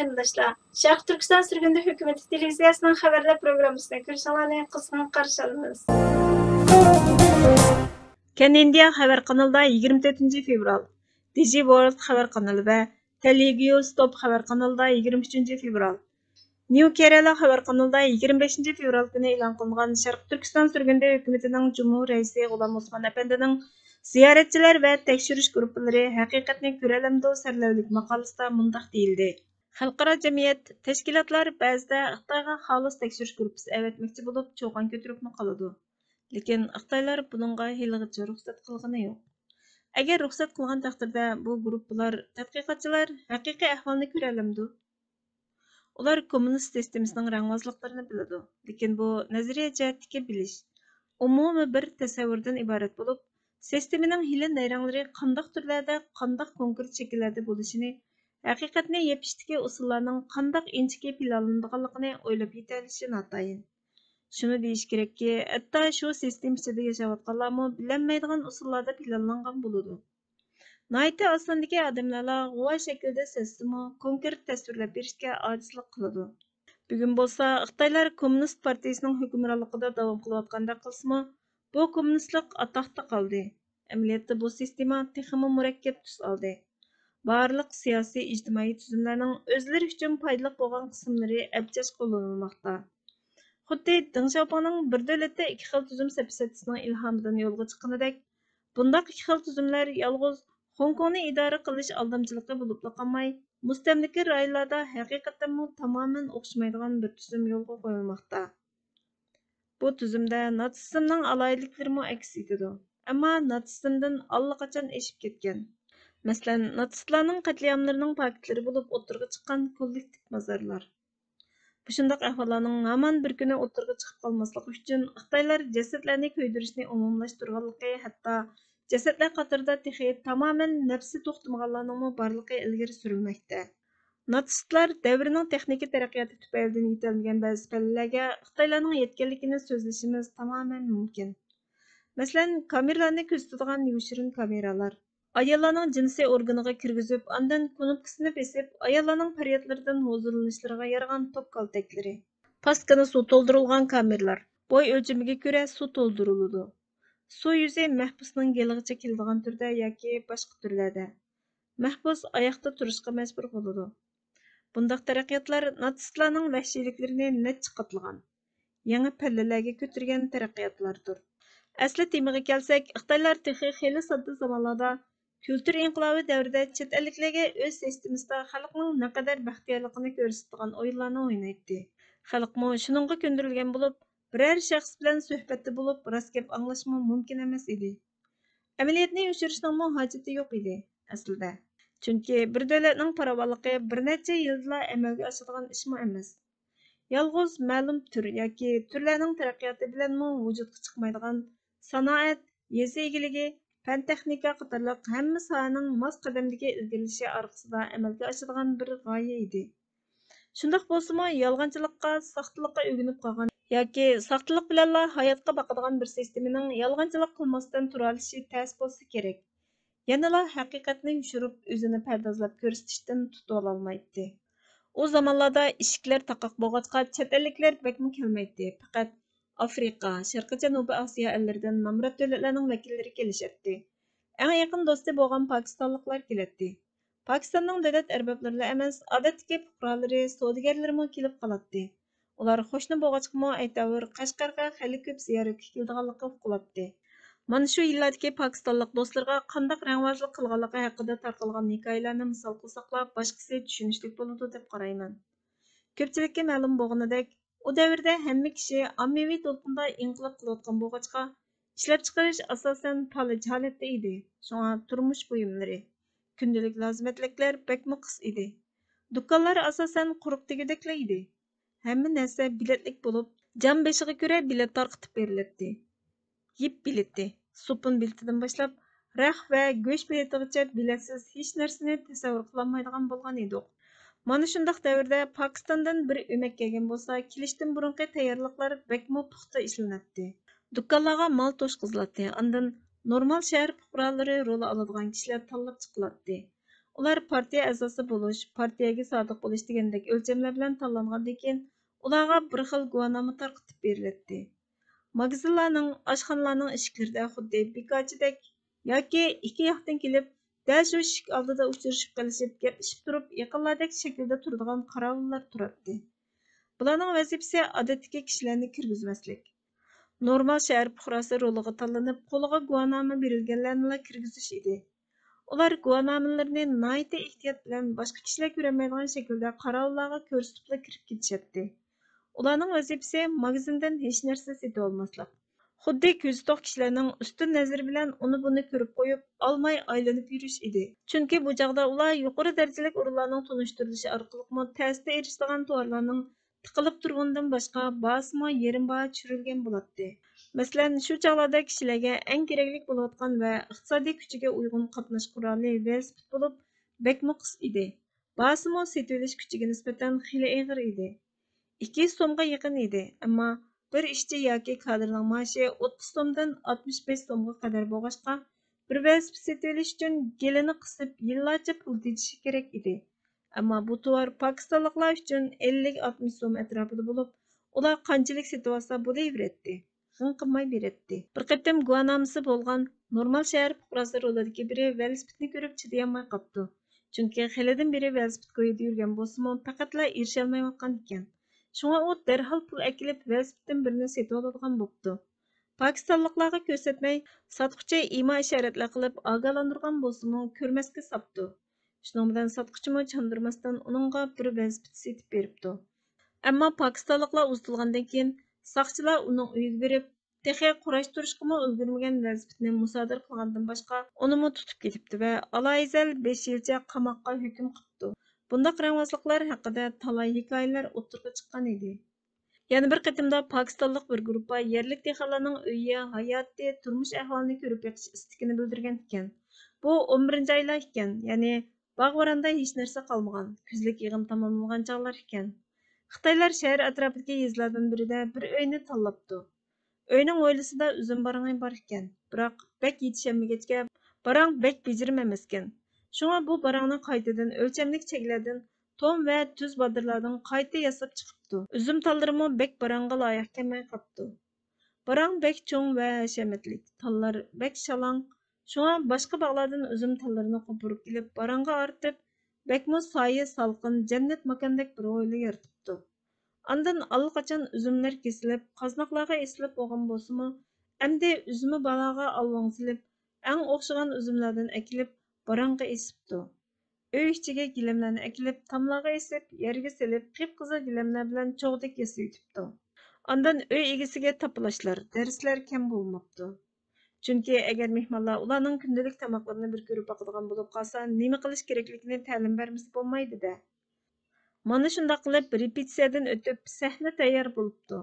qarindoshlar. Sharq Turkiston Surgundi hukumati televiziyasining xabarlar programmasida ko'rishingizni qizg'in qarshi olamiz. Can India xabar kanalida 24 fevral, Digi World xabar kanalı ve Telugu Stop xabar kanalida 23 fevral, New Kerala xabar kanalida 25 fevral günü e'lon qilingan Sharq Turkiston Surgundi hukumatining Cumhur raisi G'ulom Usmon apandining ziyoratchilar va tekshirish guruhlari haqiqatni ko'ralamdi sarlavlik maqolasida mundaq deyildi. Xalqaro jamiyat, tashkilotlar ba'zida Xitoyga xolis tekshirish guruhi avatmoqchi bo'lib cho'g'on ko'taribmi qoladi. Lekin Xitoylar buningga haligacha ruxsat qilgani yo'q. Agar ruxsat qilgan taqdirda bu guruhlar tadqiqotchilar haqiqiy ahvolni ko'ralamdi. Ular kommunist sistemasining rangvozliklarini biladi. Lekin bu nazariy jihatdagi bilish umumiy bir tasavvurdan iborat bo'lib, sistemaning hili nayranglari qandaq turlarda, qandaq konkret shakllarda bo'lishini, haqiqatni yepishdagi usullarning qandaq inchiki planlanganligini o'ylab yetalishi notayin. Shuni deyish kerakki, hatto shu sistema ichida yashayotganlarmi bilinmaydigan usullarda planlangan bo'ladi. Nayta osondagi odamlar g'uva shaklda sezsimi, konkret tasvirlab berishga ojizlik qiladi. Bugun bo'lsa, Xitoylar Kommunist partiyasining hukmronligida davom qilayotganda qilsimi, bu kommunistlik atoqda qoldi. Amaliyotda bu sistema texmi murakkab tus oldi. Barliq siyosiy ijtimoiy tuzumlarning o'zlari uchun foydali bo'lgan qismlari abjash qo'llanilmoqda. Xuddi Deng Xiaopingning bir davlatda ikki xil tuzum sapsatisining ilhomidan yo'lga chiqqanidek, bundaq ikki xil tuzumlar yolg'iz Hong Kongni idora qilish aldamchiligi bo'lib qolmay, mustamlaka rayonlarda haqiqatan tamoman o'xshamaydigan bir tuzum yo'lga qo'yilmoqda. Bu tuzumda natsizmning alayliklarimi aks etadi. Ammo natsizmdan allaqachon eshib ketgan. Masalan, natsistlarning qatliamlarining faktları bo'lib o'tirg'a chiqqan kollektiv mazarlar. Bu shundoq ahvollarning hamon bir kuni o'tirg'a chiqib qolmasligi uchun Xitoylar jasadlarni ko'ydirishni umumlashtirganligi, hatto jasadlar qatorida texi tamoman nafsi to'xtamaganlarning borligi ilgari surilmoqda. Natsistlar davrining texnika taraqqiyoti tufaylidan yetilgan ba'zi pallalarga Xitoylarning yetganligini so'zlashimiz tamoman mumkin. Masalan, kameralarni kuzatadigan yoshirin kameralar, ayollarning jinsiy organiga kirgizib, ondan knopkasini besib, ayollarning faryodlaridan huzurlanishlariga yaragan top kaltaklari, pastkani suv to'ldirilgan kameralar, bo'y o'lchamiga ko'ra suv to'ldiriladi. Suv yuzi mahbusning geligicha keladigan turda yoki boshqa turlarda. Mahbus oyoqda turishga majbur bo'ladi. Bundaq taraqqiyotlar natsistlarning vahshiyliklarini necha qatlagan, yangi pallalarga ko'targan taraqqiyotlardir. Asli temaga kelsak, Xitoylar texi xeli sodda zamonlarda kultur inqilobi davrida chet elliklarga o'z sistemasida xalqning naqadar baxtiyorligini ko'rsatgan o'yinlarni o'ynaydi. Xalqmo shuningga ko'ndirilgan bo'lib, biror shaxs bilan suhbatda bo'lib, rost gap anglashmi mumkin emas edi. Amaliyotni yoshirishning hojati yo'q edi aslida. Chunki bir davlatning farovonligi bir necha yilda amalga oshadigan ishmi emas. Yolg'iz ma'lum tur yoki turlarning taraqqiyoti bilan vujudga chiqmaydigan sanoat, yezi egiligi, fan texnika qatorliq hamma sohaning mos qadamdagi ilgirilishi orqasida amalga oshadigan bir g'oya edi. Shundoq bo'lsa-mu, yolg'onchilikqa, soxtalikqa o'rganib qolgan yoki soxtalik bilan hayotga boqadigan bir sistemaning yolg'onchilik qilmasdan tura olishi ta's bo'lsa kerak. Yanala haqiqatni yushirib, o'zini pardozlab ko'rsatishdan tutib ololmaydi. O zamonlarda ishiklar taqoq bo'lg'achqa chet elliklar bakmi kelmaydi. Faqat Afrika, Sharqiy Janubiy Osiyo ellaridan nomrod davlatlarning vakillari kelishadi. Eng yaqin do'sti bo'lgan pokistonliklar keladi. Pokistonning davlat arboblari emas, odatdagi fuqarolari, savdogarlarmi kelib qoladi. Ular qo'shni bo'lg'achqa aytavur Qashqarga xali ko'p ziyoratga keladiganligi qiladi. Mana shu yillardagi pokistonlik do'stlarga qandaq rangvozlik qilganligi haqida tarqalgan hikoyalarni misol qilsaqlar, boshqasi tushunishli bo'ladi deb qarayman. Ko'pchilikka ma'lum bo'lganidek, u davrda hamma kishi ommaviy to'lqinda inqilob qilayotgan bo'lg'achqa, ishlab chiqarish asosan falaj holatda edi. Shunga turmush buyumlari, kundalik lozimatliklar bakmi qis edi. Do'konlar asosan quruq degideklar edi. Hamma narsa biletlik bo'lib, jon beshiga ko'ra bilet tarqitib beriladi. Yip bileti, supun biletidan boshlab, rax va go'sht biletigacha biletsiz hech narsani tasavvur qilolmaydigan bo'lgan edik. Mana shundaq davrda Pokistondan bir o'mak kelgan bo'lsa, kelishdan burungi tayyorliklar bakmo puxta ishlanadi. Do'konlarga mol to'shqiziladi. Ondan normal shahar fuqarolari rol oladigan kishilar tanlab chiqiladi. Ular partiya a'zosi bo'lish, partiyaga sodiq bo'lish degandek o'lchamlar bilan tanlangandan keyin ularga bir xil guvohnoma tarqatib beriladi. Magazinlarning, oshxonalarning eshiklarida xuddi bekorchidek yoki ikki yoqdan kelib, dal shu eshik oldida uchrashib qolishib, gaplashib turib, yaqinlardek shaklda turadigan qorovullar turadi. Bularning vazifasi odatdagi kishilarni kirgizmaslik. Normal shahar fuqarosi roliga tanlanib, qo'liga guvohnoma berilganlarni kirgizish edi. Ular guvohnomalarini nihoyatda ehtiyot bilan boshqa kishilar ko'rolmaydigan shaklda qorovullarga ko'rsatib kirib ketishadi. Ularning vazifasi magazindan hech narsa sotib olmaslik. Xuddi ko'zi to'q kishilarning ustun nazari bilan uni buni ko'rib qo'yib, olmay aylanib yurish edi. Chunki bu chog'da ular yuqori darajalik o'rinlarning tunishtirilishi orqali ta'sirga erishadigan tovarlarning tiqilib turgandan boshqa bahasimo yerim baho tushirilgan bo'ladi. Masalan, shu chog'larda kishilarga eng kerakli bo'layotgan va iqtisodiy kuchiga uyg'un qatnash quroli velosiped bo'lib, bakmo qis edi. Bahasimo sotilish kuchiga nisbatan xili og'ir edi. 2 so'mga yaqin edi, ammo bir ishchi yoki kadrning maoshi 30 so'mdan 65 so'mga qadar bo'lg'achqa, bir velosiped sotilish uchun gelini qisib, yillarcha pul tejishi kerak edi. Ammo bu tovar Pokistonliklar uchun 50-60 so'm atrofida bo'lib, ular qanchalik sotib olsa bo'laveradi. G'ing qilmay beradi. Bir qatim guvohnomasi bo'lgan normal shahar fuqarosi rolidagi biri velosipedni ko'rib chidayolmay qopti. Chunki xilidan beri velosiped ko'yida yurgan bo'lsa-mu, faqatla erisholmayotgan ekan. Shunga u darhol pul akilib velosipeddan birini sotib oladigan bo'pti. Pokistonliklarga ko'rsatmay, sotquchi imo ishoratlar qilib ogohlantirgan bo'lsa-mu, ko'rmasga sapti. Şunun bilan satqıçımı çandırmasdan onunğa bir velosiped setib beripti. Ammo Pokistonliklar unutilgandan keyin saqchilar uning uyiga berib, texi qurashtirishga ulgurmagan velosipedni musodir qilgandan boshqa unimi tutib ketibdi va aloyizal 5 yilcha qamoqqa hukm qilibdi. Bundaq rangvozliklar haqida talay hikoyalar o'tirga chiqqan edi. Yana bir qatimda Pokistonlik bir guruh yerlik dehqonlarning uyi, hayoti, turmush ahvolini ko'rib beqish istigini bildirgan ekan. Bu 11-oylar ekan, ya'ni Bağvaranda hech narsa qolmagan, kuzlik yig'im tamomlangan chog'lar ekan. Xitoylar shahar atrofidagi yezlardan birida bir uyni tanlabdi. Uyning hovlisida uzum barangi bor ekan, biroq bek yetishmagachga barang bek bejirim emas ekan. Shunga bu barangni qaytadan o'lchamlik cheklardan tom va tuz bodirlardan qayta yasab chiqibdi. Uzum tallarimi bek barangga loyiq kelmay qolibdi. Barang bek cho'ng va hashamatlik, tallar bek shalang. Şuna başqa bağlardan üzüm tallarını qo'pirib kelib, baranga artib, bekmo soyi salqin, jannat makondek bir o'yli yaratibdi. Andan allaqachon üzümler kesilib, qaznoqlarga esilib bo'lgan bo'lsa-mu, endi üzümü balaga alvangsilib, eng o'xshagan üzümlardan ekilib, baranga esibdi. Uy ichiga gilamlarni ekilib, tamlarga esib, yerga silib, qip-qizil gilamlar bilan cho'g'dek yasaytibdi. Andan uy egasiga tapılashlar, darslar kam bo'lmabdi. Chunki agar mehmonlar ularning kundalik tamoqlarini bir ko'rib boqadigan bo'lib qolsa, nima qilish kerakligini ta'lim bermasa bo'lmaydi-da. Mana shunday qilib repetitsiyadan o'tib, sahna tayyor bo'libdi.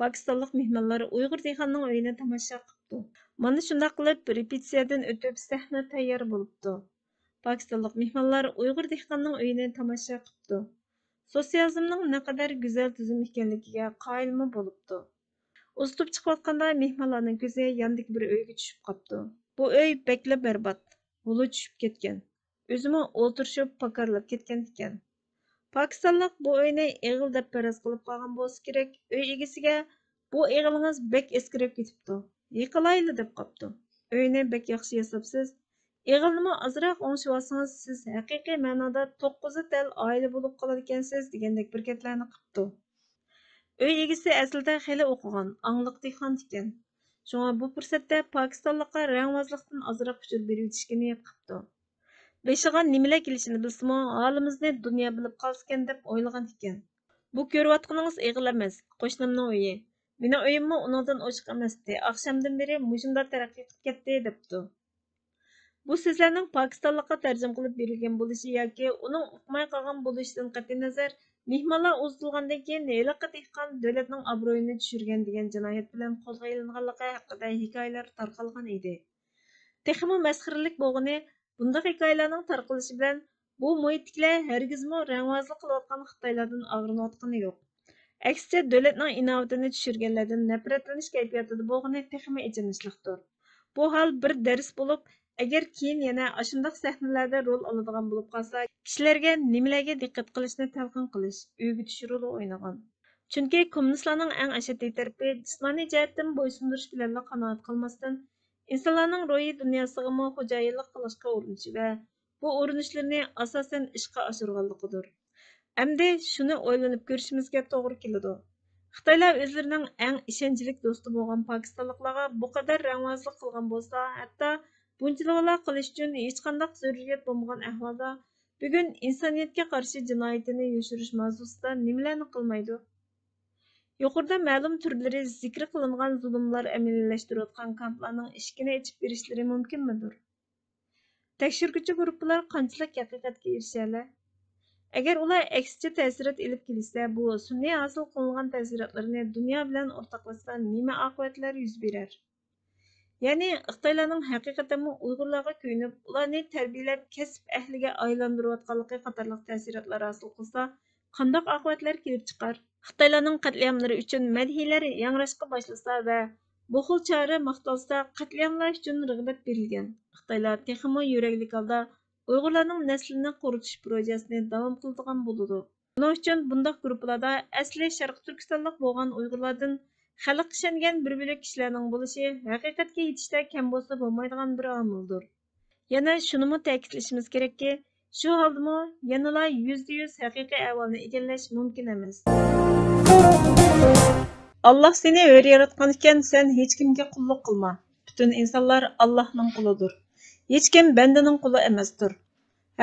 Pokistonlik mehmonlar Uyg'ur dehqonning uyini tomosha qilibdi. Mana shunday qilib repetitsiyadan o'tib, sahna tayyor bo'libdi. Pokistonlik mehmonlar Uyg'ur dehqonning uyini tomosha qilibdi. Sotsializmning naqadar go'zal tuzum ekanligiga qoyilmi bo'libdi. Uztup chiqayotganda mehmonlarning ko'zi yandagi bir uyga tushib qopti. Bu uy bekla berbat, huli tushib ketgan. O'zimi o'ltirishib pakarlab ketgan ekan. Pokistonlik bu uyni eg'il deb faraz qilib qolgan bo'lsa kerak. Uy egasiga bu eg'ilingiz bek eskirib ketibdi. Yiqilayli deb qopti. Uyni bek yaxshi yasabsiz. Eg'ilnimi azroq o'ngishib olsangiz, siz haqiqiy ma'noda 9 tal oila bo'lib qoladi ekansiz degandek bir gaplarni qilibdi. Uy egisi aslida xeli o'qigan, angliq dehqon ekan. Shunga bu fursatda Pokistonlikqa rangvozlikdan ozroq uchur berib o'tishga niyat qilibdi. Beshiga nimalar kelishini bilsa-mu, holimizni dunyo bilib qolsa deb o'ylagan ekan. Bu ko'rayotganingiz eg'il emas, qo'shnimning uyi. Mening uyimmi uningdan o'chiq emasdi. Oqshomdan beri mushunda taraqqiy qilib ketdi debdi. Bu so'zlarning Pokistonlikqa tarjima qilib berilgan bo'lishi yoki uning uqmay qolgan bo'lishidan qat'iy nazar, mehmonlar uzutilgandan keyin heliqi dehqon davlatning obro'yini tushirgan degan jinoyat bilan qo'lga ilinganligi haqida hikoyalar tarqalgan edi. Texmi masxiralik bo'lgani, bunday hikoyalarning tarqalishi bilan bu muhitliklar hargizmi rangvozlik qilayotgan Xitoylardan og'rinayotgani yo'q. Aksicha davlatning inovatini tushirganlardan nafratlanish kayfiyatida bo'lgani texmi ichinishliqdir. Bu hal bir dars bo'lib, Agar keyin yana ashundaq sahnalarda rol oladigan bo'lib qolsa, kishilarga nimalarga diqqat qilishni talqin qilish, o'rgatish roli o'ynagan. Chunki kommunistlarning eng ashaddiy tarafi jismoniy jihatdan bo'ysundirish bilan qanoat qilmasdan, insonlarning ro'yi dunyosiga xo'jayinlik qilishga urinishi va bu urinishlarni asosan ishga oshirganligidir. Endi shuni o'ylanib ko'rishimizga to'g'ri keladi. Xitoylar o'zlarining eng ishonchli do'sti bo'lgan pokistonliklarga bu qadar rangvozlik qilgan bo'lsa, hatto bunchalar qilish uchun hech qanday zaruriyat bo'lmagan ahvolda bugun insoniyatga qarshi jinoyatini yoshirish mavzusida nimalarni qilmaydi? Yuqorida ma'lum turlari zikr qilingan zulmlar amaliyleştirayotgan kamplarning eshigini ochib berishlari mumkinmidir? Tekshiruvchi guruhlar qanchalik haqiqatga erishalar? Agar ular aksicha ta'sirot ilib kelsa, bu sun'iy hosil qilingan ta'sirotlarni dunyo bilan o'rtoqlashsa nima oqibatlar yuz berar? Ya'ni Xitoylarning haqiqatan Uyg'urlarga ko'yinib, ularni tarbiyalab, kasb ahliga aylantirayotganligi qatorliq ta'sirotlar hosil qilsa, qanday oqibatlar kelib chiqar? Xitoylarning qatliamlari uchun madhiylar yangrashqa boshlasa va bu xil chora maqtalsa, qatliamlar uchun rag'bat berilgan. Xitoylar texmo yuraklik holda Uyg'urlarning naslini quritish projesini davom qiladigan bo'ladi. Buning uchun bunday guruhlarda asli Sharq Turkistonlik bo'lgan Uyg'urlardan xalq ishongan bir bo'lak kishilarning bo'lishi haqiqatga yetishda kam bo'lsa bo'lmaydigan bir omildir. Yana shunimi ta'kidlashimiz kerakki, shu holdami yanala %100 haqiqiy ahvolni egallash mumkin emas. Allah seni öyle yaratgan ekan, sen hech kimga qulluq qilma. Bütün insonlar Allohning qulidir. Hech kim bandaning quli emasdir.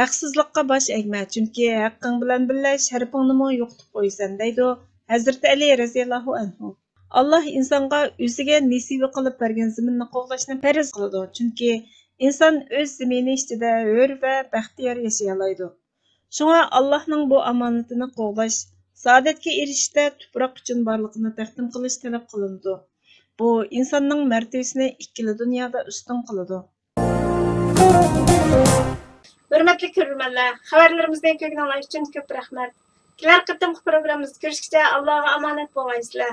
Haqsizlikqa bosh egma, chunki haqqing bilan birga sharafingni yo'qotib qo'ysan, deydi Hazrati Ali roziyallohu anhu. Allah insonga o'ziga nasiba qilib bergan zaminni qo'g'lashni farz qiladi, chunki inson o'z zamini ichida hur va baxtiyor yashay oladi. Shunga Allohning bu omonatini qo'g'lash, saodatga erishishda tuproq uchun borliqni taqdim qilish talab qilindi. Bu insonning martabasini ikkili dunyoda ustun qiladi. Hurmatli ko'ruvchilar, xabarlarimizni ko'rganlar uchun ko'p rahmat. Kelar qatimki programmamizda ko'rishguncha Allohga omonat bo'laysizlar.